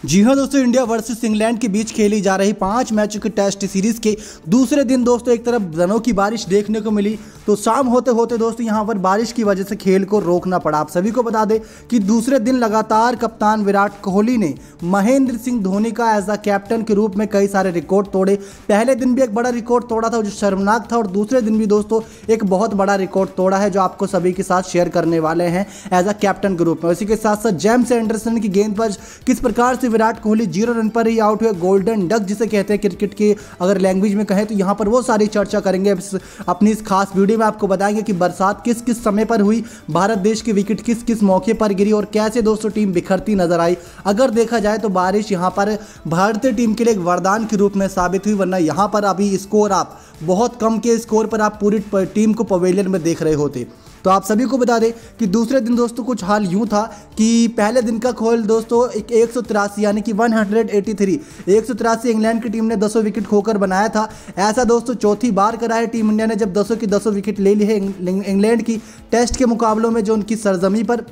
जी हाँ दोस्तों, India versus England के बीच खेली जा रही 5 मैचों की टेस्ट सीरीज के दूसरे दिन दोस्तों एक तरफ रनों की बारिश देखने को मिली, तो शाम होते होते दोस्तों यहाँ पर बारिश की वजह से खेल को रोकना पड़ा। आप सभी को बता दें कि दूसरे दिन लगातार कप्तान विराट कोहली ने महेंद्र सिंह धोनी का एज अ कैप्टन के रूप में कई सारे रिकॉर्ड तोड़े। पहले दिन भी एक बड़ा रिकॉर्ड तोड़ा था जो शर्मनाक था, और दूसरे दिन भी दोस्तों एक बहुत बड़ा रिकॉर्ड तोड़ा है जो आपको सभी के साथ शेयर करने वाले हैं एज अ कैप्टन के रूप में। इसी के साथ साथ जेम्स एंडरसन की गेंद पर किस प्रकार से विराट कोहली 0 रन पर ही आउट हुए, गोल्डन डक जिसे कहते हैं क्रिकेट की अगर लैंग्वेज में कहें, तो यहाँ पर वो सारी चर्चा करेंगे अपनी इस खास वीडियो में। आपको बताएंगे कि बरसात किस किस समय पर हुई, भारत देश की विकेट किस किस मौके पर गिरी और कैसे दोस्तों टीम बिखरती नजर आई। अगर देखा जाए तो बारिश यहाँ पर भारतीय टीम के लिए एक वरदान के रूप में साबित हुई, वरना यहाँ पर अभी स्कोर आप बहुत कम के स्कोर पर आप पूरी टीम को पवेलियन में देख रहे होते। तो आप सभी को बता दें कि दूसरे दिन दोस्तों कुछ हाल यूं था कि पहले दिन का खेल दोस्तों 183 यानी कि 183 इंग्लैंड की टीम ने 10 विकेट खोकर बनाया था। ऐसा दोस्तों चौथी बार करा है टीम इंडिया ने जब 10 की 10 विकेट ले ली है इंग्लैंड की टेस्ट के मुकाबलों में जो उनकी सरजमी पर।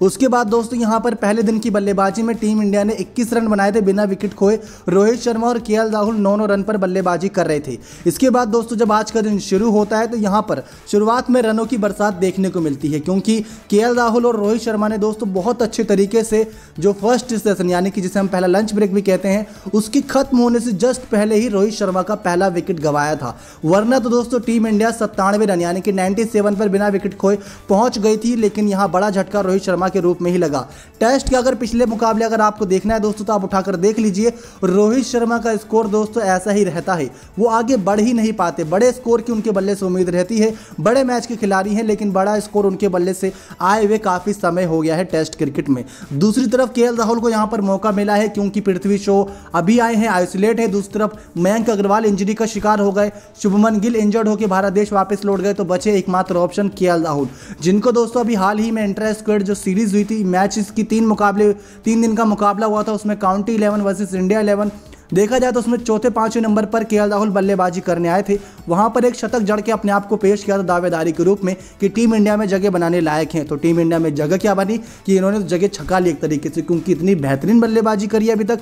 उसके बाद दोस्तों यहां पर पहले दिन की बल्लेबाजी में टीम इंडिया ने 21 रन बनाए थे बिना विकेट खोए। रोहित शर्मा और केएल राहुल 9 रन पर बल्लेबाजी कर रहे थे। इसके बाद दोस्तों जब आज का दिन शुरू होता है तो यहां पर शुरुआत में रनों की बरसात देखने को मिलती है, क्योंकि केएल राहुल और रोहित शर्मा ने दोस्तों बहुत अच्छे तरीके से जो फर्स्ट सेशन यानी कि जिसे हम पहला लंच ब्रेक भी कहते हैं उसकी खत्म होने से जस्ट पहले ही रोहित शर्मा का पहला विकेट गंवाया था। वरना तो दोस्तों टीम इंडिया 97 रन यानी कि 97 पर बिना विकेट खोए पहुंच गई थी, लेकिन यहां बड़ा झटका रोहित शर्मा के रूप में ही लगा। टेस्ट के अगर पिछले मुकाबले अगर आपको देखना है दोस्तों तो आप उठाकर देख लीजिए, रोहित शर्मा का स्कोर दोस्तों ऐसा ही रहता है, वो आगे बढ़ ही नहीं पाते। बड़े स्कोर की उनके बल्ले से उम्मीद रहती है, बड़े मैच के खिलाड़ी हैं, लेकिन बड़ा स्कोर उनके बल्ले से आए हुए काफी समय हो गया है टेस्ट क्रिकेट में। दूसरी तरफ केएल राहुल को यहां पर मौका मिला है क्योंकि पृथ्वी शॉ अभी आए हैं, आइसोलेट है। दूसरी तरफ मयंक अग्रवाल इंजरी का शिकार हो गए, शुभमन गिल इंजर्ड होकर भारत देश वापस लौट गए, तो बचे एकमात्र ऑप्शन केएल राहुल, जिनको दोस्तों अभी हाल ही में इंट्रा स्क्वाड जो सीरीज हुई थी मैचेस की 3 दिन का मुकाबला हुआ था, उसमें काउंटी 11 वर्सेस इंडिया 11 देखा जाए तो उसमें चौथे 5वें नंबर पर केएल राहुल बल्लेबाजी करने आए थे। वहां पर एक शतक जड़ के अपने आप को पेश किया था दावेदारी के रूप में कि टीम इंडिया में जगह बनाने लायक हैं। तो टीम इंडिया में जगह क्या बनी कि इन्होंने जगह छका ली एक तरीके से, क्योंकि इतनी बेहतरीन बल्लेबाजी करी अभी तक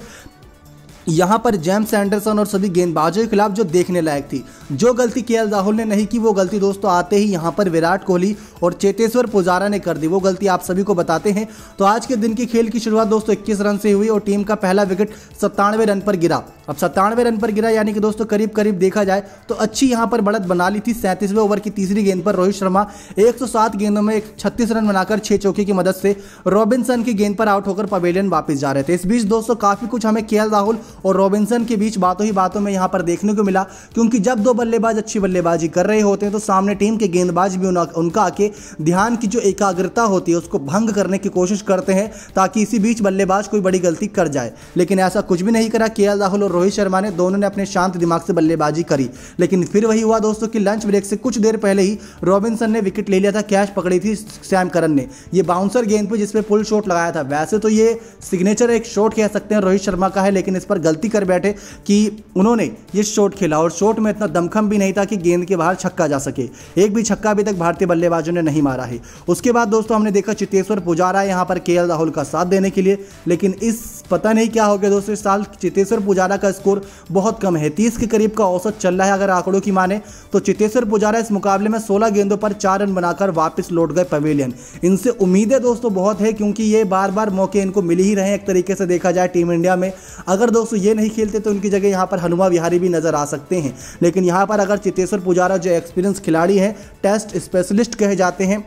यहाँ पर जेम्स एंडरसन और सभी गेंदबाजों के खिलाफ जो देखने लायक थी। जो गलती केएल राहुल ने नहीं की वो गलती दोस्तों आते ही यहाँ पर विराट कोहली और चेतेश्वर पुजारा ने कर दी, वो गलती आप सभी को बताते हैं। तो आज के दिन की खेल की शुरुआत दोस्तों 21 रन से हुई और टीम का पहला विकेट 97 रन पर गिरा। अब 97 रन पर गिरा यानी कि दोस्तों करीब करीब देखा जाए तो अच्छी यहाँ पर बढ़त बना ली थी। 37वें ओवर की तीसरी गेंद पर रोहित शर्मा 107 गेंदों में 36 रन बनाकर 6 चौके की मदद से रॉबिन्सन की गेंद पर आउट होकर पवेलियन वापस जा रहे थे। इस बीच दोस्तों काफी कुछ हमें केएल राहुल और रॉबिन्सन के बीच बातों ही बातों में यहाँ पर देखने को मिला, क्योंकि जब दो बल्लेबाज अच्छी बल्लेबाजी कर रहे होते हैं तो सामने टीम के गेंदबाज भी उनका आके ध्यान की जो एकाग्रता होती है उसको भंग करने की कोशिश करते हैं ताकि इसी बीच बल्लेबाज कोई बड़ी गलती कर जाए। लेकिन ऐसा कुछ भी नहीं करा। केएल राहुल और रोहित शर्मा ने दोनों ने अपने शांत दिमाग से बल्लेबाजी करी, लेकिन फिर वही हुआ दोस्तों कि लंच ब्रेक से कुछ देर पहले ही रॉबिन्सन ने विकेट ले लिया था। कैच पकड़ी थी सैम करन ने, ये बाउंसर गेंद पर जिसपे पुल शॉट लगाया था। वैसे तो ये सिग्नेचर एक शॉट कह सकते हैं रोहित शर्मा का है, लेकिन इस पर गलती कर बैठे कि उन्होंने ये शॉट खेला और शॉट में इतना दमखम भी नहीं था कि गेंद के बाहर छक्का जा सके। एक भी छक्का अभी तक भारतीय बल्लेबाजों ने नहीं मारा है। उसके बाद दोस्तों हमने देखा चेतेश्वर पुजारा यहां पर केएल राहुल का साथ देने के लिए, लेकिन इस पता नहीं क्या हो गया दोस्तों, इस साल चेतेश्वर पुजारा का स्कोर बहुत कम है, 30 के करीब का औसत चल रहा है अगर आंकड़ों की माने तो। चेतेश्वर पुजारा इस मुकाबले में 16 गेंदों पर 4 रन बनाकर वापस लौट गए पवेलियन। इनसे उम्मीदें दोस्तों बहुत है, क्योंकि ये बार बार मौके इनको मिल ही रहे हैं एक तरीके से देखा जाए टीम इंडिया में। अगर दोस्तों ये नहीं खेलते तो उनकी जगह यहाँ पर हनुमा विहारी भी नजर आ सकते हैं, लेकिन यहाँ पर अगर चेतेश्वर पुजारा जो एक्सपीरियंस खिलाड़ी है, टेस्ट स्पेशलिस्ट कहे जाते हैं,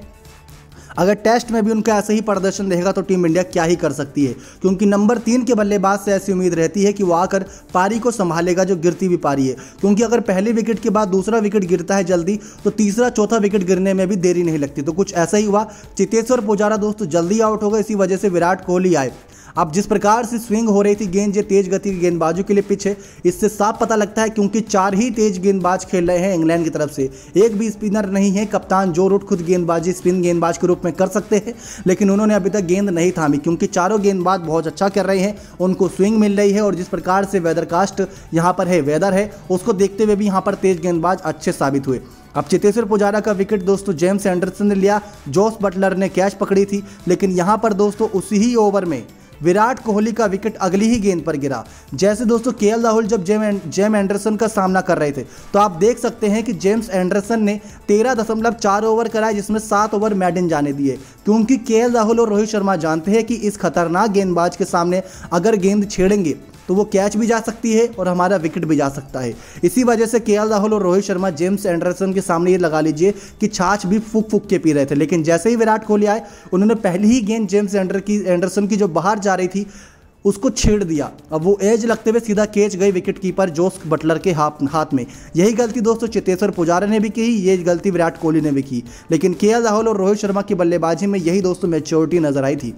अगर टेस्ट में भी उनका ऐसे ही प्रदर्शन रहेगा तो टीम इंडिया क्या ही कर सकती है, क्योंकि नंबर 3 के बल्लेबाज से ऐसी उम्मीद रहती है कि वो आकर पारी को संभालेगा जो गिरती हुई पारी है। क्योंकि अगर पहले विकेट के बाद दूसरा विकेट गिरता है जल्दी तो तीसरा चौथा विकेट गिरने में भी देरी नहीं लगती। तो कुछ ऐसा ही हुआ, चेतेश्वर पुजारा दोस्तों जल्दी आउट हो गए, इसी वजह से विराट कोहली आए। अब जिस प्रकार से स्विंग हो रही थी गेंद, ये तेज गति के गेंदबाजों के लिए पिच है, इससे साफ पता लगता है, क्योंकि 4 ही तेज गेंदबाज खेल रहे हैं इंग्लैंड की तरफ से, एक भी स्पिनर नहीं है। कप्तान जो रूट खुद गेंदबाजी स्पिन गेंदबाज के रूप में कर सकते हैं, लेकिन उन्होंने अभी तक गेंद नहीं थामी, क्योंकि चारों गेंदबाज बहुत अच्छा कर रहे हैं, उनको स्विंग मिल रही है। और जिस प्रकार से वेदरकास्ट यहाँ पर है, वेदर है, उसको देखते हुए भी यहाँ पर तेज गेंदबाज अच्छे साबित हुए। अब चेतेश्वर पुजारा का विकेट दोस्तों जेम्स एंडरसन ने लिया, जोस बटलर ने कैच पकड़ी थी, लेकिन यहाँ पर दोस्तों उसी ही ओवर में विराट कोहली का विकेट अगली ही गेंद पर गिरा। जैसे दोस्तों केएल राहुल जब जेम एंडरसन का सामना कर रहे थे तो आप देख सकते हैं कि जेम्स एंडरसन ने 13.4 ओवर कराए, जिसमें 7 ओवर मेडन जाने दिए, क्योंकि केएल राहुल और रोहित शर्मा जानते हैं कि इस खतरनाक गेंदबाज के सामने अगर गेंद छेड़ेंगे तो वो कैच भी जा सकती है और हमारा विकेट भी जा सकता है। इसी वजह से केएल राहुल और रोहित शर्मा जेम्स एंडरसन के सामने ये लगा लीजिए कि छाछ भी फूक फूक के पी रहे थे। लेकिन जैसे ही विराट कोहली आए उन्होंने पहली ही गेंद जेम्स एंडरसन की जो बाहर जा रही थी उसको छेड़ दिया। अब वो एज लगते हुए सीधा कैच गई विकेट कीपर जोस बटलर के हाथ में। यही गलती दोस्तों चेतेश्वर पुजारा ने भी की, ये गलती विराट कोहली ने भी की, लेकिन केएल राहुल और रोहित शर्मा की बल्लेबाजी में यही दोस्तों मैच्योरिटी नजर आई थी।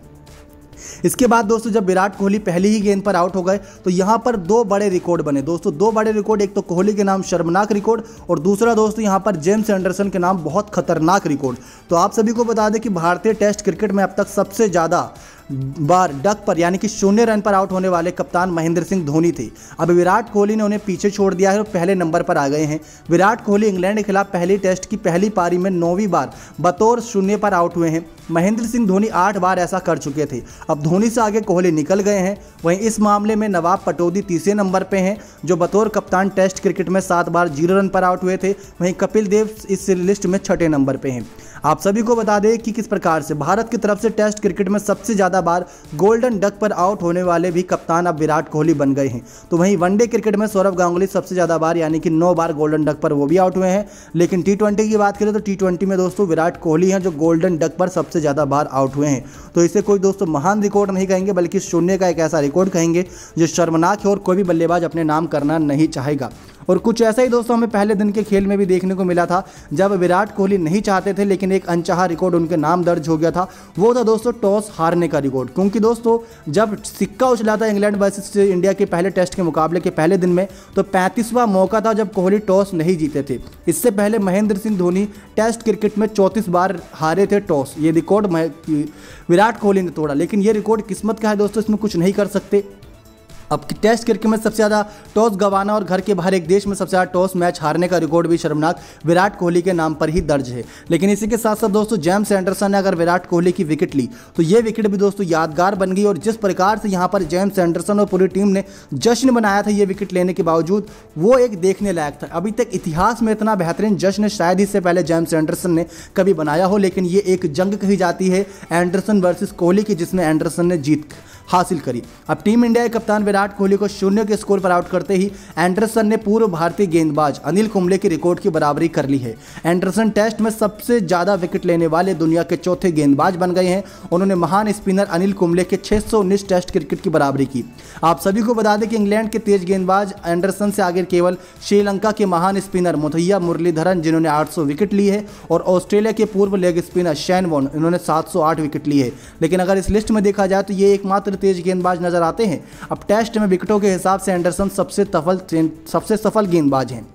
इसके बाद दोस्तों जब विराट कोहली पहली ही गेंद पर आउट हो गए तो यहां पर 2 बड़े रिकॉर्ड बने दोस्तों, 2 बड़े रिकॉर्ड। एक तो कोहली के नाम शर्मनाक रिकॉर्ड और दूसरा दोस्तों यहां पर जेम्स एंडरसन के नाम बहुत खतरनाक रिकॉर्ड। तो आप सभी को बता दें कि भारतीय टेस्ट क्रिकेट में अब तक सबसे ज़्यादा बार डक पर यानी कि 0 रन पर आउट होने वाले कप्तान महेंद्र सिंह धोनी थे। अब विराट कोहली ने उन्हें पीछे छोड़ दिया है और पहले नंबर पर आ गए हैं। विराट कोहली इंग्लैंड के खिलाफ पहली टेस्ट की पहली पारी में 9वीं बार बतौर 0 पर आउट हुए हैं। महेंद्र सिंह धोनी 8 बार ऐसा कर चुके थे। अब धोनी से आगे कोहली निकल गए हैं। वहीं इस मामले में नवाब पटौदी तीसरे नंबर पे हैं जो बतौर कप्तान टेस्ट क्रिकेट में 7 बार 0 रन पर आउट हुए थे। वहीं कपिल देव इस लिस्ट में 6ठे नंबर पे हैं। आप सभी को बता दें कि किस प्रकार से भारत की तरफ से टेस्ट क्रिकेट में सबसे ज़्यादा बार गोल्डन डक पर आउट होने वाले भी कप्तान अब विराट कोहली बन गए हैं। तो वहीं वनडे क्रिकेट में सौरव गांगुली सबसे ज़्यादा बार यानी कि 9 बार गोल्डन डक पर वो भी आउट हुए हैं। लेकिन T20 की बात करें तो T20 में दोस्तों विराट कोहली हैं जो गोल्डन डक पर सबसे ज़्यादा बार आउट हुए हैं। तो इसे कोई दोस्तों महान रिकॉर्ड नहीं कहेंगे बल्कि 0 का एक ऐसा रिकॉर्ड कहेंगे जो शर्मनाक है और कोई भी बल्लेबाज अपने नाम करना नहीं चाहेगा। और कुछ ऐसा ही दोस्तों हमें पहले दिन के खेल में भी देखने को मिला था जब विराट कोहली नहीं चाहते थे लेकिन एक अनचाहा रिकॉर्ड उनके नाम दर्ज हो गया था। वो था दोस्तों टॉस हारने का रिकॉर्ड, क्योंकि दोस्तों जब सिक्का उछला था इंग्लैंड वर्सेस इंडिया के पहले टेस्ट के मुकाबले के पहले दिन में तो 35वां मौका था जब कोहली टॉस नहीं जीते थे। इससे पहले महेंद्र सिंह धोनी टेस्ट क्रिकेट में 34 बार हारे थे टॉस। ये रिकॉर्ड विराट कोहली ने तोड़ा, लेकिन ये रिकॉर्ड किस्मत का है दोस्तों, इसमें कुछ नहीं कर सकते। अब टेस्ट क्रिकेट में सबसे ज़्यादा टॉस गंवाना और घर के बाहर एक देश में सबसे ज़्यादा टॉस मैच हारने का रिकॉर्ड भी शर्मनाक विराट कोहली के नाम पर ही दर्ज है। लेकिन इसी के साथ साथ दोस्तों जेम्स एंडरसन ने अगर विराट कोहली की विकेट ली तो ये विकेट भी दोस्तों यादगार बन गई। और जिस प्रकार से यहाँ पर जेम्स एंडरसन और पूरी टीम ने जश्न बनाया था ये विकेट लेने के बावजूद, वो एक देखने लायक था। अभी तक इतिहास में इतना बेहतरीन जश्न शायद इससे पहले जेम्स एंडरसन ने कभी बनाया हो। लेकिन ये एक जंग कही जाती है एंडरसन वर्सेस कोहली की, जिसमें एंडरसन ने जीत हासिल करी। अब टीम इंडिया के कप्तान विराट कोहली को 0 के स्कोर पर आउट करते ही एंडरसन ने पूर्व भारतीय गेंदबाज अनिल कुंबले के रिकॉर्ड की बराबरी कर ली है। एंडरसन टेस्ट में सबसे ज़्यादा विकेट लेने वाले दुनिया के 4थे गेंदबाज बन गए हैं। उन्होंने महान स्पिनर अनिल कुंबले के 619 टेस्ट क्रिकेट की बराबरी की। आप सभी को बता दें कि इंग्लैंड के तेज गेंदबाज एंडरसन से आगे केवल श्रीलंका के महान स्पिनर मुथैया मुरलीधरन जिन्होंने 800 विकेट ली है और ऑस्ट्रेलिया के पूर्व लेग स्पिनर शेन वॉर्न इन्होंने 708 विकेट ली है। लेकिन अगर इस लिस्ट में देखा जाए तो ये एकमात्र तेज गेंदबाज नजर आते हैं। अब टेस्ट में विकेटों के हिसाब से एंडरसन सबसे सफल गेंदबाज हैं।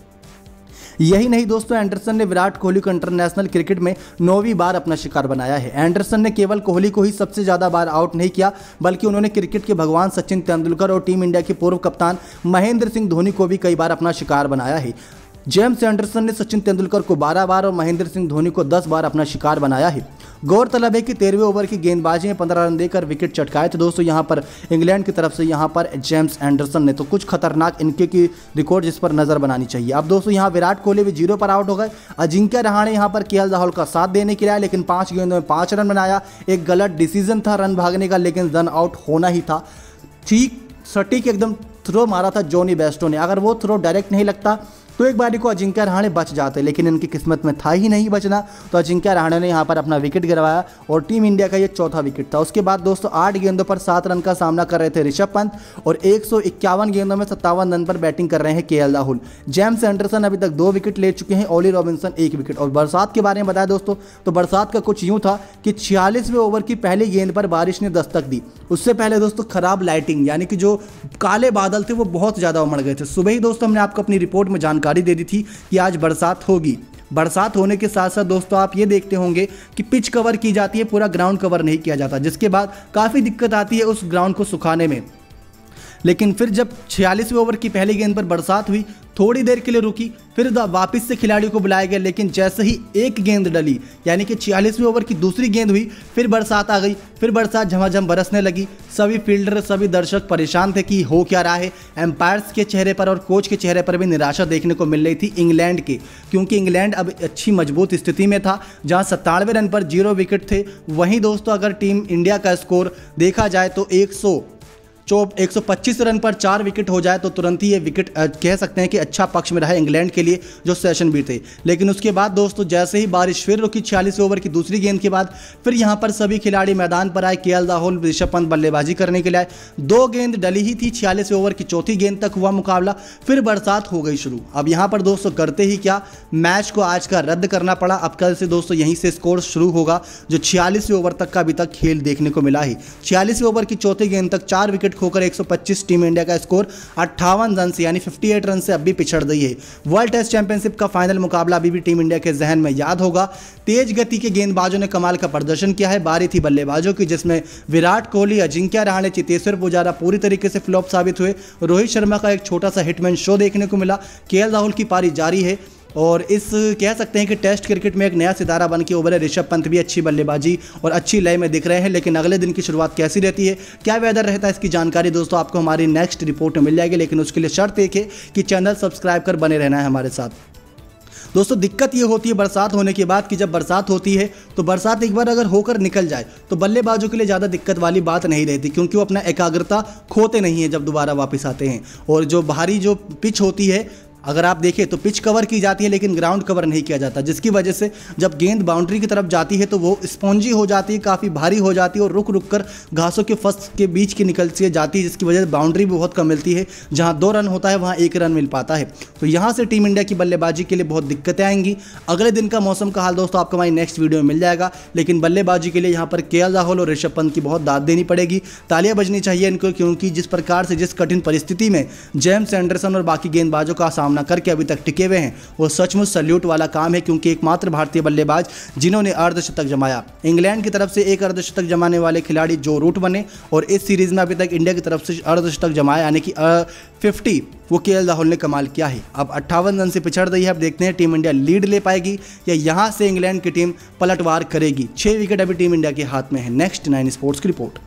यही नहीं दोस्तों, एंडरसन ने विराट कोहली को इंटरनेशनल क्रिकेट में 9वीं बार अपना शिकार बनाया है। एंडरसन ने केवल कोहली को ही सबसे ज़्यादा बार आउट नहीं किया बल्कि उन्होंने क्रिकेट के भगवान सचिन तेंदुलकर और टीम इंडिया के पूर्व कप्तान महेंद्र सिंह धोनी को भी कई बार अपना शिकार बनाया है। जेम्स एंडरसन ने सचिन तेंदुलकर को 12 बार और महेंद्र सिंह धोनी को 10 बार अपना शिकार बनाया है। गौरतलब है कि 13वें ओवर की गेंदबाजी में 15 रन देकर विकेट चटकाए थे दोस्तों यहाँ पर इंग्लैंड की तरफ से यहाँ पर जेम्स एंडरसन ने। तो कुछ खतरनाक इनके की रिकॉर्ड जिस पर नजर बनानी चाहिए। अब दोस्तों यहाँ विराट कोहली भी 0 पर आउट हो गए। अजिंक्य रहाणे यहाँ पर केएल राहुल का साथ देने के लिए, लेकिन 5 गेंदों में 5 रन बनाया। एक गलत डिसीजन था रन भागने का, लेकिन रन आउट होना ही था। ठीक सटीक एकदम थ्रो मारा था जॉनी बेस्टो ने। अगर वो थ्रो डायरेक्ट नहीं लगता तो एक बारी को अजिंक्य रहाणे बच जाते, लेकिन इनकी किस्मत में था ही नहीं बचना। तो अजिंक्य रहाणे ने यहाँ पर अपना विकेट गिरवाया और टीम इंडिया का ये चौथा विकेट था। उसके बाद दोस्तों 8 गेंदों पर 7 रन का सामना कर रहे थे ऋषभ पंत और 151 गेंदों में 57 रन पर बैटिंग कर रहे हैं केएल राहुल। जेम्स एंडरसन अभी तक 2 विकेट ले चुके हैं, ओली रॉबिन्सन 1 विकेट। और बरसात के बारे में बताया दोस्तों तो बरसात का कुछ यूँ था कि 46वें ओवर की पहली गेंद पर बारिश ने दस्तक दी। उससे पहले दोस्तों खराब लाइटिंग यानी कि जो काले बादल थे वो बहुत ज़्यादा उमड़ गए थे। सुबह ही दोस्तों हमने आपको अपनी रिपोर्ट में जानकारी दे दी थी कि आज बरसात होगी। बरसात होने के साथ साथ दोस्तों आप ये देखते होंगे कि पिच कवर की जाती है, पूरा ग्राउंड कवर नहीं किया जाता, जिसके बाद काफ़ी दिक्कत आती है उस ग्राउंड को सुखाने में। लेकिन फिर जब 46वें ओवर की पहली गेंद पर बरसात हुई, थोड़ी देर के लिए रुकी, फिर वापस से खिलाड़ियों को बुलाया गया, लेकिन जैसे ही एक गेंद डली यानी कि 46वें ओवर की दूसरी गेंद हुई, फिर बरसात आ गई। फिर बरसात झमाझम बरसने लगी। सभी फील्डर, सभी दर्शक परेशान थे कि हो क्या रहा है। एम्पायर्स के चेहरे पर और कोच के चेहरे पर भी निराशा देखने को मिल रही थी इंग्लैंड के, क्योंकि इंग्लैंड अब अच्छी मजबूत स्थिति में था, जहां 97 रन पर 0 विकेट थे। वहीं दोस्तों अगर टीम इंडिया का स्कोर देखा जाए तो 125 रन पर 4 विकेट हो जाए तो तुरंत ही ये विकेट कह सकते हैं कि अच्छा पक्ष में रहा इंग्लैंड के लिए जो सेशन भी थे। लेकिन उसके बाद दोस्तों जैसे ही बारिश फिर रुकी 46वें ओवर की दूसरी गेंद के बाद, फिर यहाँ पर सभी खिलाड़ी मैदान पर आए। केएल राहुल, ऋषभ पंत बल्लेबाजी करने के लिए आए। 2 गेंद डली ही थी, 46वें ओवर की चौथी गेंद तक हुआ मुकाबला, फिर बरसात हो गई शुरू। अब यहाँ पर दोस्तों करते ही क्या, मैच को आज का रद्द करना पड़ा। अब कल से दोस्तों यहीं से स्कोर शुरू होगा, जो 46वें ओवर तक का अभी तक खेल देखने को मिला है। 46वें ओवर की चौथी गेंद तक 4 विकेट खोकर 125 टीम इंडिया का स्कोर 58 रन से यानी 58 रन से अब भी पिछड़ गई है। वर्ल्ड टेस्ट चैंपियनशिप का फाइनल मुकाबला अभी भी टीम इंडिया के जहन में याद होगा। तेज गति के गेंदबाजों ने कमाल का प्रदर्शन किया है। बारी थी बल्लेबाजों की, जिसमें विराट कोहली, अजिंक्य रहाणे, चेतेश्वर पुजारा पूरी तरीके से फ्लॉप साबित हुए। रोहित शर्मा का एक छोटा सा हिटमैन शो देखने को मिला। केएल राहुल की पारी जारी है और इस कह सकते हैं कि टेस्ट क्रिकेट में एक नया सितारा बन के उभरे ऋषभ पंत भी अच्छी बल्लेबाजी और अच्छी लय में दिख रहे हैं। लेकिन अगले दिन की शुरुआत कैसी रहती है, क्या वेदर रहता है, इसकी जानकारी दोस्तों आपको हमारी नेक्स्ट रिपोर्ट में मिल जाएगी। लेकिन उसके लिए शर्त एक है कि चैनल सब्सक्राइब कर बने रहना है हमारे साथ। दोस्तों दिक्कत ये होती है बरसात होने के बाद कि जब बरसात होती है तो बरसात एक बार अगर होकर निकल जाए तो बल्लेबाजों के लिए ज़्यादा दिक्कत वाली बात नहीं रहती, क्योंकि वो अपना एकाग्रता खोते नहीं है जब दोबारा वापस आते हैं। और जो बाहरी जो पिच होती है, अगर आप देखें तो पिच कवर की जाती है लेकिन ग्राउंड कवर नहीं किया जाता, जिसकी वजह से जब गेंद बाउंड्री की तरफ जाती है तो वो स्पॉन्जी हो जाती है, काफ़ी भारी हो जाती है और रुक रुक कर घासों के फर्श के बीच की निकलती जाती है, जिसकी वजह से बाउंड्री भी बहुत कम मिलती है। जहां 2 रन होता है वहां 1 रन मिल पाता है। तो यहां से टीम इंडिया की बल्लेबाजी के लिए बहुत दिक्कतें आएंगी। अगले दिन का मौसम का हाल दोस्तों आपको हमारी नेक्स्ट वीडियो में मिल जाएगा। लेकिन बल्लेबाजी के लिए यहाँ पर केएल राहुल और ऋषभ पंत की बहुत दाद देनी पड़ेगी, तालियां बजनी चाहिए इनको, क्योंकि जिस प्रकार से जिस कठिन परिस्थिति में जेम्स एंडरसन और बाकी गेंदबाजों का सामना करके अभी तक टिके हुए हैं, वो सचमुच सल्यूट वाला काम है। क्योंकि एकमात्र भारतीय बल्लेबाज जिन्होंने अर्धशतक जमाया। इंग्लैंड की तरफ से एक अर्धशतक जमाने वाले खिलाड़ी जो रूट बने और इस सीरीज में अभी तक इंडिया की तरफ से अर्धशतक जमाया यानी कि 50, वो केएल राहुल ने कमाल किया है। अब 58 रन से पिछड़ रही है। अब देखते हैं टीम इंडिया लीड ले पाएगी या यहां से इंग्लैंड की टीम पलटवार करेगी। 6 विकेट अभी टीम इंडिया के हाथ में है। नेक्स्ट 9 स्पोर्ट्स की रिपोर्ट।